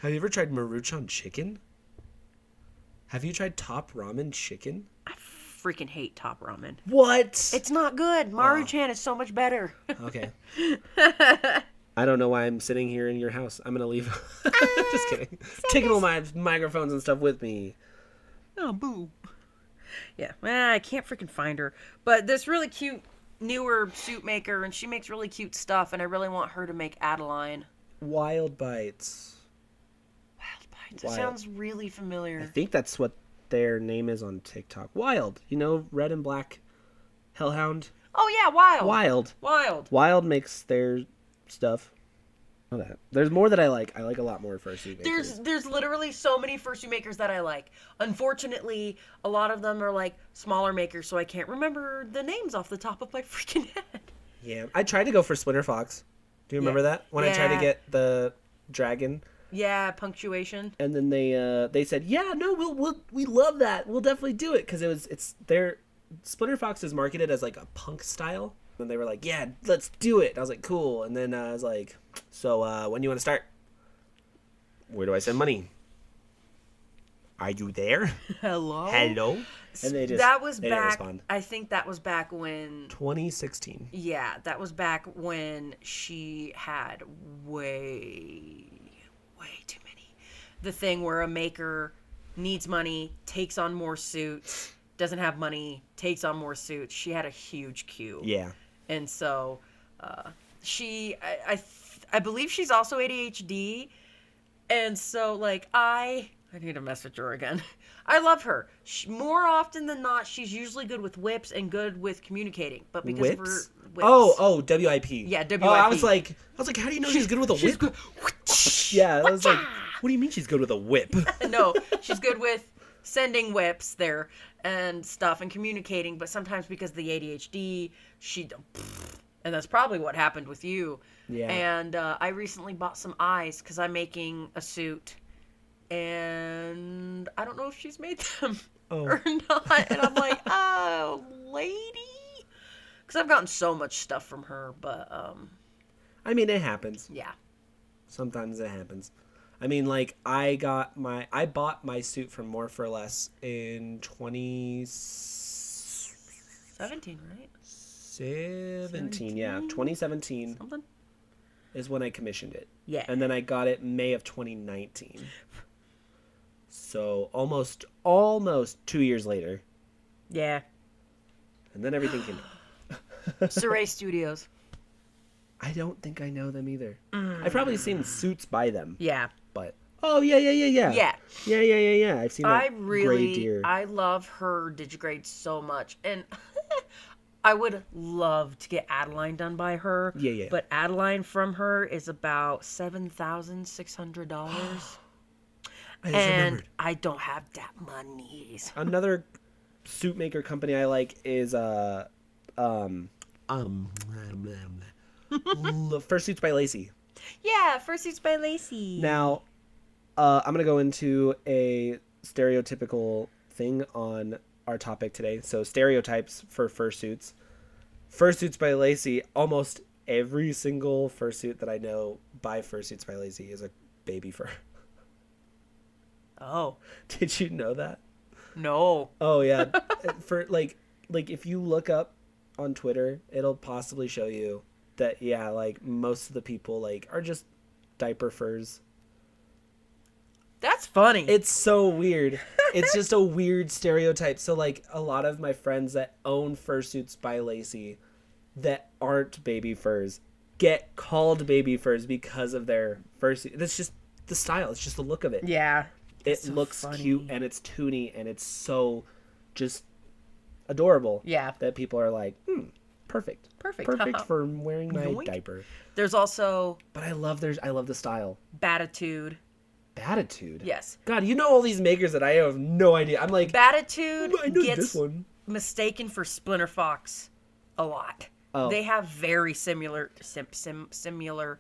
Have you ever tried Maruchan chicken? Have you tried Top Ramen chicken? I freaking hate Top Ramen. What? It's not good. Maruchan is so much better. Okay. I don't know why I'm sitting here in your house. I'm gonna leave. Just kidding. Taking all my microphones and stuff with me. Oh, boo. Yeah, I can't freaking find her. But this really cute newer suit maker, and she makes really cute stuff, and I really want her to make Adeline. Wild Bites. Wild Bites. Wild. It sounds really familiar. I think that's what their name is on TikTok. Wild. You know, red and black hellhound? Oh, yeah, Wild. Wild. Wild. Wild makes their stuff. Know that. There's more that I like. I like a lot more fursuit makers. There's literally so many fursuit makers that I like. Unfortunately, a lot of them are like smaller makers, so I can't remember the names off the top of my freaking head. Yeah, I tried to go for Splinter Fox. Do you remember that? When I tried to get the dragon. Yeah, punctuation. And then they said, "Yeah, no, we love that. We'll definitely do it," because it's their Splinter Fox is marketed as like a punk style. And they were like, "Yeah, let's do it." I was like, "Cool." And then I was like, "So when do you want to start? Where do I send money? Are you there? Hello. Hello." And they just they didn't respond. I think that was back when 2016. Yeah, that was back when she had way too many. The thing where a maker needs money, takes on more suits, doesn't have money, takes on more suits. She had a huge queue. Yeah. And so I believe she's also ADHD. And so, like, I need to message her again. I love her. More often than not, she's usually good with whips and good with communicating. But because of her whips. Oh, WIP. Yeah, WIP. Oh, I was like, how do you know she's good with a whip? Good. Yeah, I was like, what do you mean she's good with a whip? No, she's good with sending whips there and stuff and communicating, but sometimes because of the ADHD, and that's probably what happened with you. Yeah. And I recently bought some eyes because I'm making a suit, and I don't know if she's made them or not. And I'm like, oh, lady, because I've gotten so much stuff from her, but I mean, it happens. Yeah. Sometimes it happens. I mean, like, I bought my suit from More for Less in 2017, right? 17, yeah. 2017 Something? is when I commissioned it. Yeah. And then I got it May of 2019. So almost 2 years later. Yeah. And then everything came. Saray Studios. I don't think I know them either. I've probably seen suits by them. Yeah. But yeah. Yeah. Yeah. I've seen that gray deer. I love her digigrade so much, and I would love to get Adeline done by her. Yeah. But Adeline from her is about $7,600, I just and remembered. I don't have that money. Another suit maker company I like is Fursuits by Lacey. Yeah, Fursuits by Lacey. Now, I'm gonna go into a stereotypical thing on our topic today. So stereotypes for fursuits. Fursuits by Lacey. Almost every single fursuit that I know by Fursuits by Lacey is a baby fur. Oh. Did you know that? No. Oh yeah. For like if you look up on Twitter, it'll possibly show you that like most of the people like are just diaper furs. That's funny. It's so weird. It's just a weird stereotype. So like a lot of my friends that own Fursuits by Lacey that aren't baby furs get called baby furs because of their fursuit. That's just the style. It's just the look of it. Yeah. It so looks funny. cute and it's toony and it's so just adorable. Yeah. That people are like, perfect. Perfect for wearing my Yoink. diaper. There's also But I love the style. Batitude. Batitude? Yes. God, you know all these makers that I have no idea. I'm like, Batitude I know gets this one. mistaken for Splinter Fox a lot. Oh. They have very similar Similar?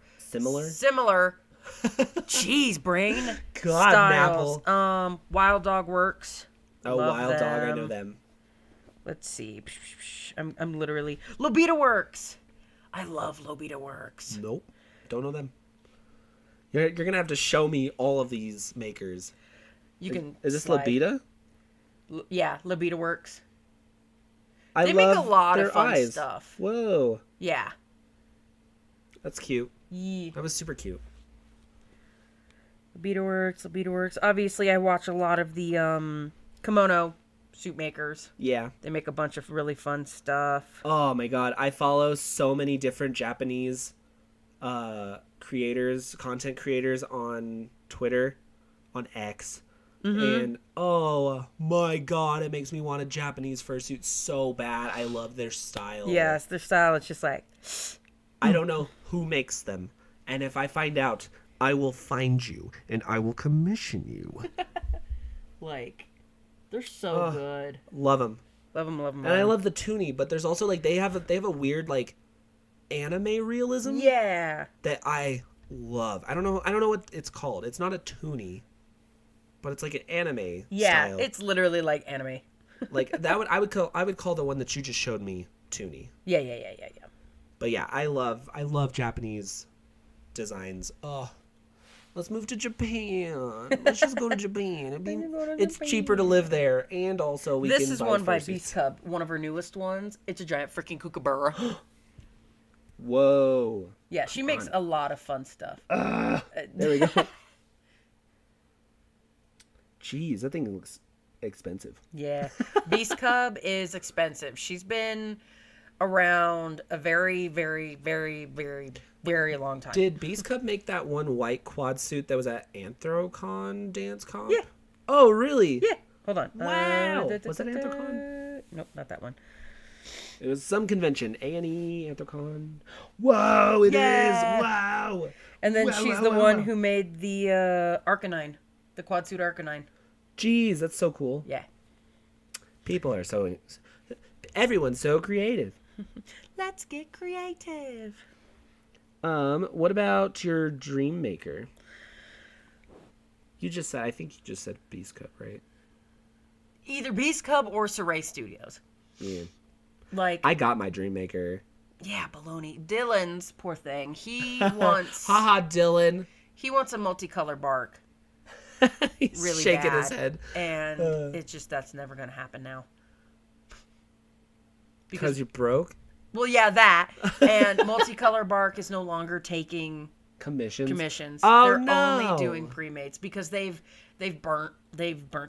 Jeez, brain. God, styles. Napple. Wild Dog Works. Oh, Love Wild Dog, I them. know them. Let's see. I'm literally Lobita Works. I love Lobita Works. Nope. Don't know them. You're gonna have to show me all of these makers. You can. Is this slide. Lobita? Yeah, Lobita Works. I They love make a lot their of fun eyes. stuff. Whoa. Yeah. That's cute. Yeah. That was super cute. Libido works. Obviously, I watch a lot of the kimono suit makers. Yeah. They make a bunch of really fun stuff. Oh my god, I follow so many different Japanese content creators on Twitter, on X. And oh my god, it makes me want a Japanese fursuit so bad. I love their style. Yes, their style. It's just like, I don't know who makes them. And if I find out, I will find you and I will commission you. they're so good. Love them. Love them. And I love the toonie, but there's also like they have a weird like anime realism Yeah. that I love. I don't know what it's called. It's not a toonie, but it's like an anime Yeah, style. it's literally like anime. Like I would call the one that you just showed me toonie. Yeah. But yeah, I love Japanese designs. Oh, let's move to Japan. Let's just go to Japan. It's cheaper to live there, and also we This can is buy one by fursuits. Beast Cub, one of her newest ones. It's a giant freaking kookaburra. Whoa. Yeah, she makes a lot of fun stuff. There we go. Jeez, that thing looks expensive. Yeah. Beast Cub is expensive. She's been around a very, very, very, very, very long time. Did Beast Cub make that one white quad suit that was at Anthrocon dance comp? Yeah. Oh, really? Yeah. Hold on. Wow. Was that Anthrocon? Nope, not that one. It was some convention. A&E, Anthrocon. Whoa, it is. Yeah. Wow. And then Wow, she's wow, the wow, one wow. who made the Arcanine, the quad suit Arcanine. Jeez, that's so cool. Yeah. People are so... Everyone's so creative. Let's get creative. What about your dream maker? I think you just said Beast Cub, right? Either Beast Cub or Saray Studios. Yeah. Like, I got my dream maker. yeah, baloney. Dylan's poor thing. He wants Haha, Dylan. he wants a multicolor bark He's really shaking bad, his head. and it's just that's never gonna happen now. Because you broke Well, yeah, that and multicolor bark is no longer taking commissions. Oh, They're no. only doing pre-mates because they've burnt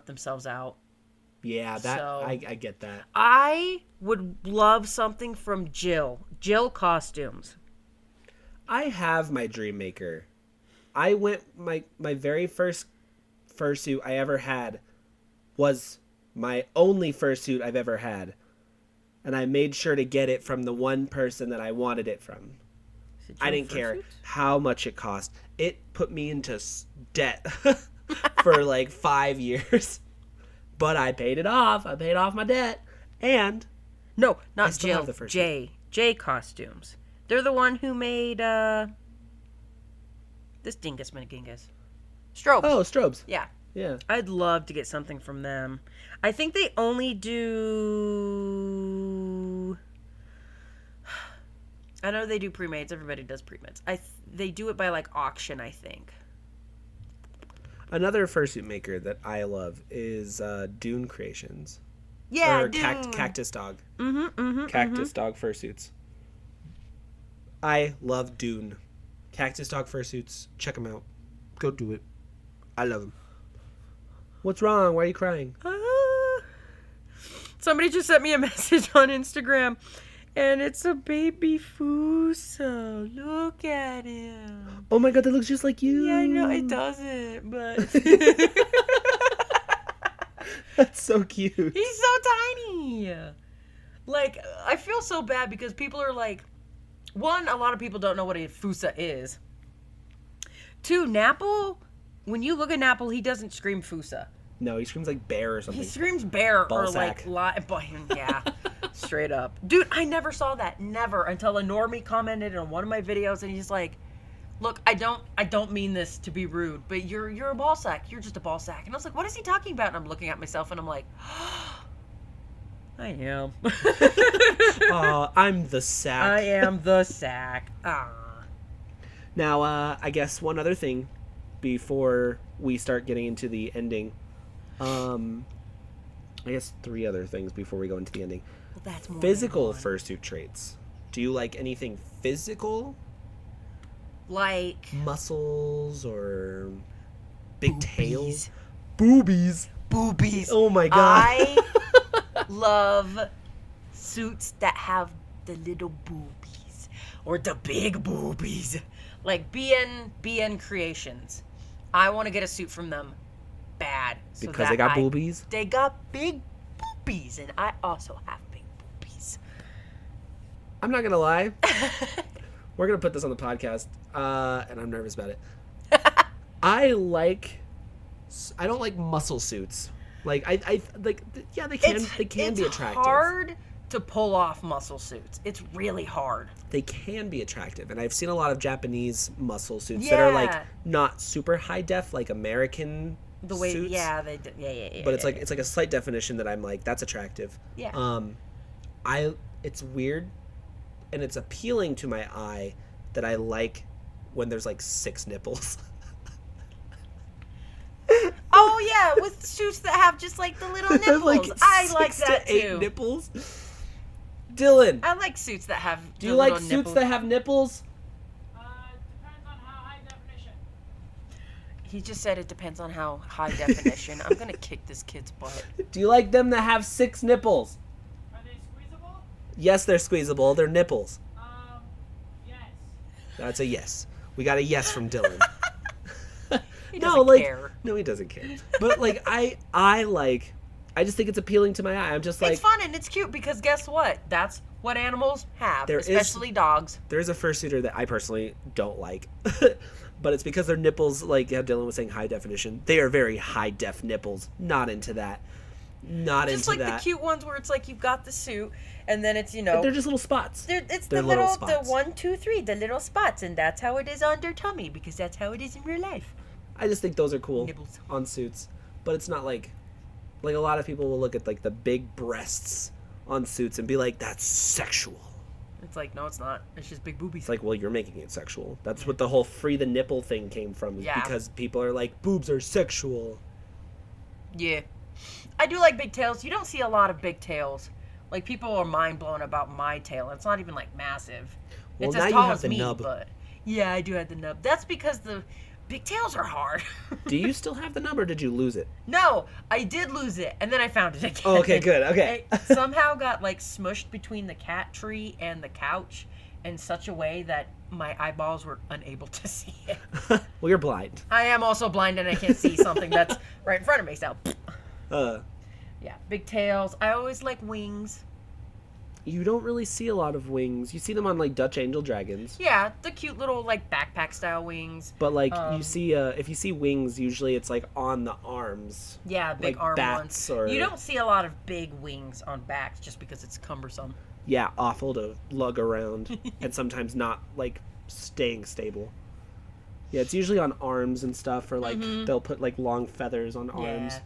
themselves out. Yeah, that So- I get that. I would love something from Jill Costumes. I have my dream maker. I went my very first fursuit I ever had was my only fursuit I've ever had. And I made sure to get it from the one person that I wanted it from. Is it I Jill didn't care Fursuits? how much it cost. It put me into debt for like 5 years. But I paid it off. I paid off my debt. And No, I not still Jill. have the fursuit. J Costumes. They're the one who made this Dingus Minigingus. Strobes. oh, strobes. Yeah. Yeah. I'd love to get something from them. I think they only do. I know they do pre-mates. Everybody does pre-mates. They do it by like auction, I think. Another fursuit maker that I love is Dune Creations. Yeah, or dude. Cactus Dog. Mm-hmm. Cactus Dog fursuits. I love Dune. Cactus Dog fursuits. Check them out. Go do it. I love them. What's wrong? Why are you crying? Somebody just sent me a message on Instagram, and it's a baby Fuso. Look at him. Oh my god, that looks just like you. Yeah, I know it doesn't, but That's so cute. he's so tiny. Like, I feel so bad because people are like, one, a lot of people don't know what a Fusa is. Two, Napple, when you look at Napple, he doesn't scream Fusa. No, he screams like bear or something. He screams bear or Ballsack. like yeah, straight up. Dude, I never saw that. Never until a normie commented on one of my videos and he's like, "Look, I don't mean this to be rude, but you're a ball sack. You're just a ball sack." And I was like, "What is he talking about?" And I'm looking at myself and I'm like, I am. Oh, I'm the sack. I am the sack. Ah. Now, I guess one other thing before we start getting into the ending. I guess 3 other things before we go into the ending. Well, that's more Physical than one. fursuit traits. Do you like anything physical? Like muscles or big tail. boobies. Boobies. Boobies. Oh my god. I love suits that have the little boobies or the big boobies. Like BN Creations. I want to get a suit from them bad. So Because that they got boobies? They got big boobies, and I also have big boobies. I'm not gonna lie. We're gonna put this on the podcast, and I'm nervous about it. I don't like muscle suits. Like I like yeah, they can be attractive. It's hard to pull off muscle suits. It's really hard. They can be attractive, and I've seen a lot of Japanese muscle suits that are like Yeah. not super high def, like American The way, suits. yeah, they do. Yeah. But it's like a slight definition that I'm like, that's attractive. Yeah. It's weird, and it's appealing to my eye that I like when there's like 6 nipples. Oh yeah, with suits that have just like the little nipples. like I like 6 that to 8 too. nipples. Dylan, I like suits that have. do you like suits that have nipples? Depends on how high definition. He just said it depends on how high definition. I'm gonna kick this kid's butt. Do you like them that have 6 nipples? Are they squeezable? Yes, they're squeezable. They're nipples. Yes. That's a yes. We got a yes from Dylan. He No, doesn't like care. no, he doesn't care. But like I just think it's appealing to my eye. I'm just like, It's fun and it's cute because guess what? That's what animals have, There is- especially dogs. there's a fursuiter that I personally don't like. But it's because their nipples, like how Dylan was saying, high definition. They are very high def nipples. Not into that. Not Just into like that. the cute ones where it's like you've got the suit and then it's, you know, They're just little spots. it's they're the little little, spots. the 1, 2, 3, the little spots, and that's how it is on their tummy because that's how it is in real life. I just think those are cool Nibbles. on suits. But it's not like a lot of people will look at like the big breasts on suits and be like, that's sexual. It's like, no, it's not. It's just big boobies. It's like, well, you're making it sexual. That's what the whole free the nipple thing came from. Is Yeah. Because people are like, boobs are sexual. Yeah. I do like big tails. You don't see a lot of big tails. Like, people are mind blown about my tail. It's not even, like, massive. Well, It's now as you tall have as the me, nub. but... Yeah, I do have the nub. That's because the big tails are hard. Do you still have the nub or did you lose it? No, I did lose it, and then I found it again. Oh, okay, good. Okay. It somehow got, like, smushed between the cat tree and the couch in such a way that my eyeballs were unable to see it. Well, you're blind. I am also blind and I can't see something that's right in front of me, so... Yeah, big tails. I always like wings. You don't really see a lot of wings. You see them on like Dutch angel dragons. Yeah, the cute little like backpack style wings. But like you see, if you see wings, usually it's like on the arms. Yeah, big Like arm bats ones. or- You don't see a lot of big wings on backs just because it's cumbersome. Yeah, awful to lug around and sometimes not like staying stable. Yeah, it's usually on arms and stuff, or like they'll put like long feathers on arms. Yeah.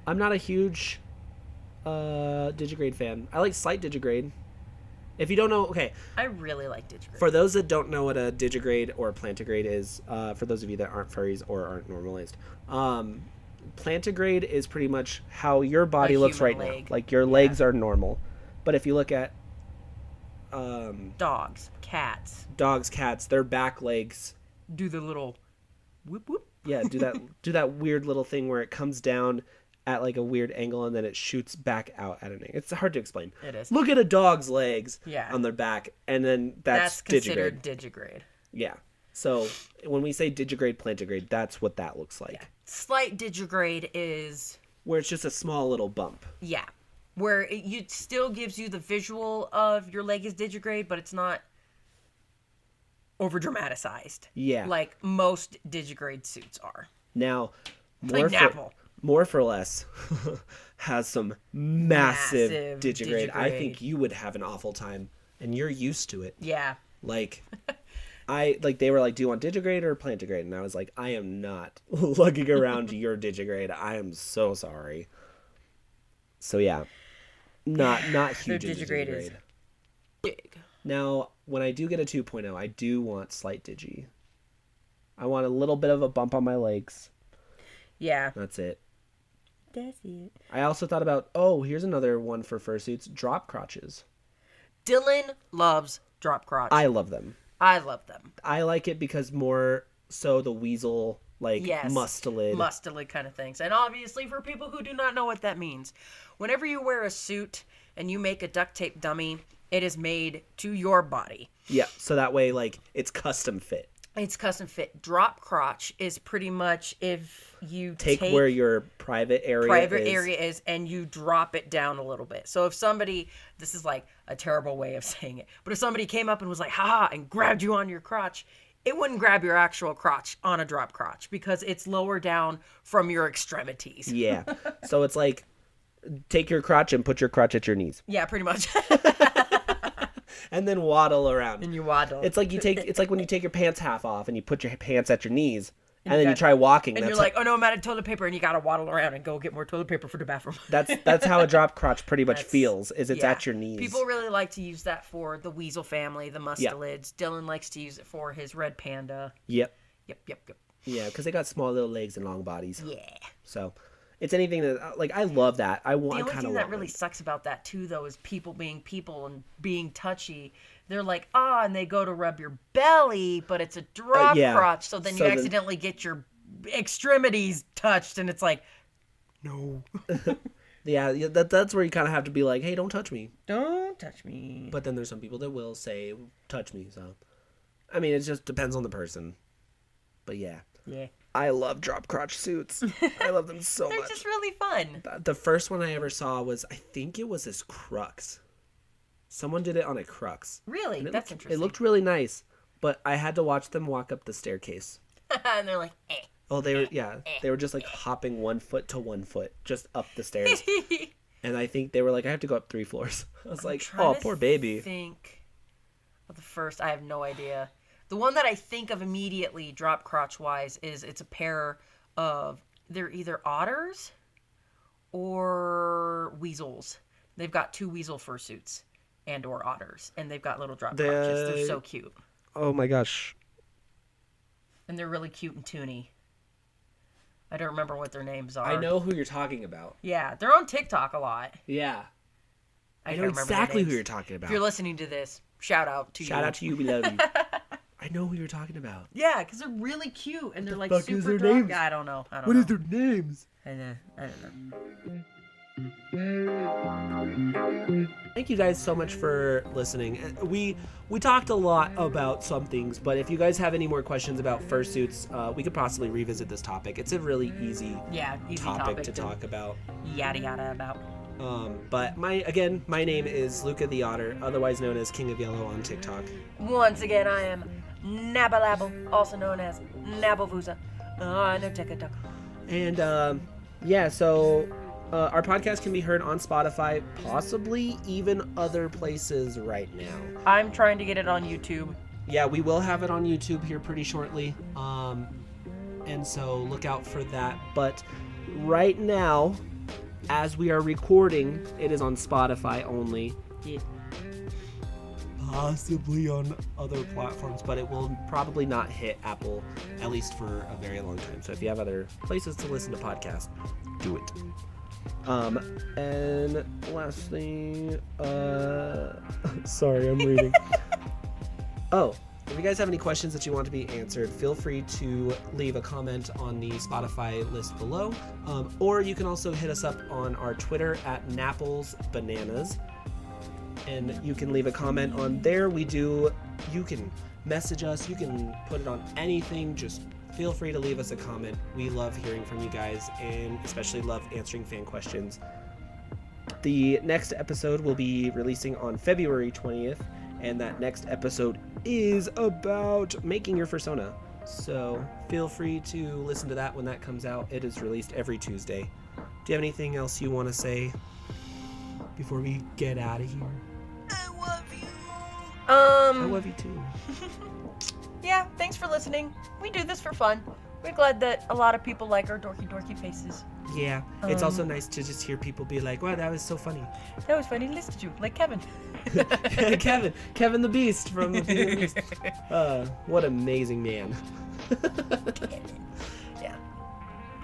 I'm not a huge digigrade fan. I like slight digigrade. If you don't know, okay, I really like digigrade. for those that don't know what a digigrade or plantigrade is, for those of you that aren't furries or aren't normalized, plantigrade is pretty much how your body looks human right leg. now. Like your legs are normal, but if you look at Dogs, cats, dogs, cats, their back legs, do the little whoop whoop. yeah, do that weird little thing where it comes down at like a weird angle and then it shoots back out at an angle. It's hard to explain. It is. Look at a dog's legs Yeah. on their back, and then that's considered digigrade. digigrade. Yeah. So when we say digigrade, plantigrade, that's what that looks like. Slight digigrade is Where it's just a small little bump. yeah, where it still gives you the visual of your leg is digigrade, but it's not over dramatized. Yeah. Like most digigrade suits are. Now, Like Napple. More for Less has some massive Massive digigrade. I digigrade. think you would have an awful time, and you're used to it. Yeah. Like, they were like, do you want digigrade or plantigrade? And I was like, I am not lugging around your digigrade. I am so sorry. So yeah, not huge into digigrade is digigrade. big. Now, when I do get a 2.0, I do want slight digi. I want a little bit of a bump on my legs. Yeah. That's it. That's it. I also thought about, here's another one for fursuits, drop crotches. Dylan loves drop crotch. I love them. I love them. I like it because more so the weasel, like, Yes. mustelid. Mustelid kind of things. And obviously, for people who do not know what that means, whenever you wear a suit and you make a duct tape dummy, it is made to your body. Yeah, so that way, like, it's custom fit. It's custom fit. Drop crotch is pretty much if you Take where your private area is and you drop it down a little bit. So if somebody, this is like a terrible way of saying it, but if somebody came up and was like, ha, and grabbed you on your crotch, it wouldn't grab your actual crotch on a drop crotch because it's lower down from your extremities. Yeah. So it's like, take your crotch and put your crotch at your knees. Yeah, pretty much. And then waddle around. And you waddle. It's like when you take your pants half off and you put your pants at your knees, and then you try walking. And you're like, oh no, I'm out of toilet paper, and you gotta waddle around and go get more toilet paper for the bathroom. That's how a drop crotch pretty much feels. It's at your knees. People really like to use that for the weasel family, the mustelids. Yeah. Dylan likes to use it for his red panda. Yep. Yep. Yeah, because they got small little legs and long bodies. Yeah. So it's anything that, like, I love that. The only thing that really sucks about that too, though, is people being people and being touchy. They're like, and they go to rub your belly, but it's a drop crotch, so then you accidentally get your extremities touched, and it's like, no. Yeah, that's where you kind of have to be like, hey, don't touch me. Don't touch me. But then there's some people that will say, touch me, so. I mean, it just depends on the person. But yeah. Yeah. I love drop crotch suits. I love them so much. They're just really fun. The first one I ever saw was, I think it was this crux. Someone did it on a crux. Really? That's interesting. It looked really nice, but I had to watch them walk up the staircase. And they're like, eh. Oh, they were just like hopping 1 foot to 1 foot just up the stairs. And I think they were like, I have to go up 3 floors. I was like, oh, poor baby. Think of the first. I have no idea. The one that I think of immediately, drop crotch wise, is it's a pair of, they're either otters or weasels. They've got 2 weasel fursuits and or otters, and they've got little drop crotches. They're so cute. Oh my gosh. And they're really cute and toony. I don't remember what their names are. I know who you're talking about. Yeah, they're on TikTok a lot. Yeah. I know exactly who you're talking about. If you're listening to this, shout out to you. Shout out to you, we love you. I know who you're talking about. Yeah, because they're really cute and they're like fuck super is their drunk. names? I don't know. What is their names? I don't know. Thank you guys so much for listening. We talked a lot about some things, but if you guys have any more questions about fursuits, we could possibly revisit this topic. It's a really easy topic to talk about. Yada yada about. But my name is Lucca the Otter, otherwise known as King of Yellow on TikTok. Once again, I am Napple, also known as Napplevusa. No TikTok. And so our podcast can be heard on Spotify, possibly even other places right now. I'm trying to get it on YouTube. Yeah, we will have it on YouTube here pretty shortly. And so look out for that. But right now, as we are recording, it is on Spotify only. Yeah. Possibly on other platforms, but it will probably not hit Apple, at least for a very long time. So if you have other places to listen to podcasts, do it. And lastly, sorry, I'm reading. If you guys have any questions that you want to be answered, feel free to leave a comment on the Spotify list below. Or you can also hit us up on our Twitter at Napples Bananas. And you can leave a comment on there. You can message us, you can put it on anything, just feel free to leave us a comment. We love hearing from you guys and especially love answering fan questions. The next episode will be releasing on February 20th, and that next episode is about making your fursona. So feel free to listen to that when that comes out. It is released every Tuesday. Do you have anything else you want to say before we get out of here? I love you. I love you too. Yeah, thanks for listening. We do this for fun. We're glad that a lot of people like our dorky faces. Yeah, it's also nice to just hear people be like, wow, that was so funny. That was funny to listen to, like Kevin. Kevin the Beast from the Beauty and the Beast. What amazing man. Kevin.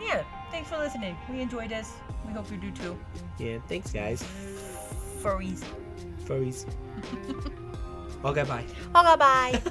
Yeah, thanks for listening. We enjoyed this. We hope you do too. Yeah, thanks guys. Furries. Furries. Okay, bye. Okay, bye.